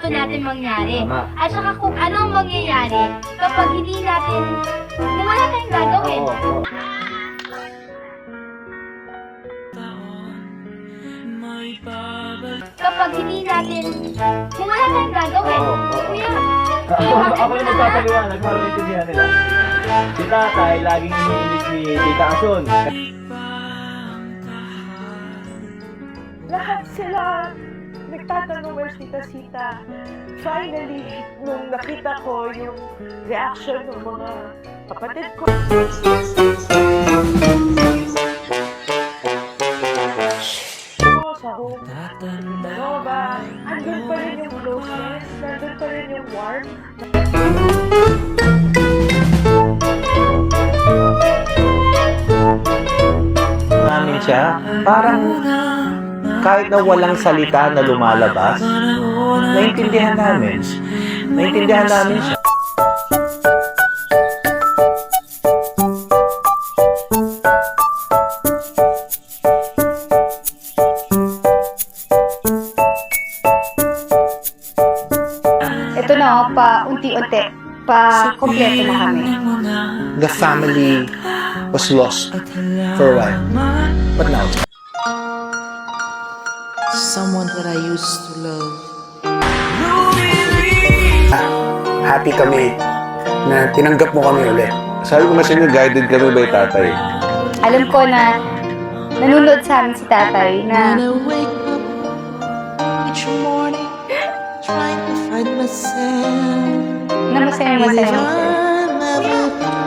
gusto natin mangyari. Tama. At saka kung anong mangyayari kapag hindi natin, kung wala tayong gagawin. Oo. Kapag hindi natin, kung wala tayong gagawin. Oo. Kuya, Ako yung magpapaliwanag para maintindihan nila. Si tatay, laging iniinis ni Tita Asun. Lahat sila nagtatanong where's Tita Sita. Finally, nung nakita ko yung reaction ng mga kapatid ko. Sa home, ano ba? Andun pa rin yung closeness, nandun pa rin yung warmth. Namin siya, parang kahit na walang salita na lumalabas, naintindihan namin. Naintindihan namin siya. Ito na, unti-unti, kompleto na kami. The family was lost for a while. But now, someone that I used to love. Happy kami na tinanggap mo kami ulit. Sabi ko nga sa inyo, guided kami by tatay. Alam ko na nanonood sa amin si tatay na When I wake up each morning, trying to find myself. masaya-masaya.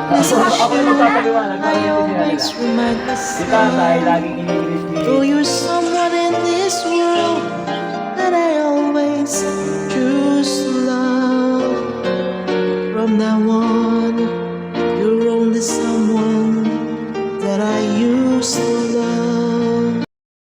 Ako yung magpapaliwanag para I maintindihan always nila. remind Si tatay, myself, laging iniinis ni... though you're someone in this world that I always choose to love. From now on, you're only someone that I used to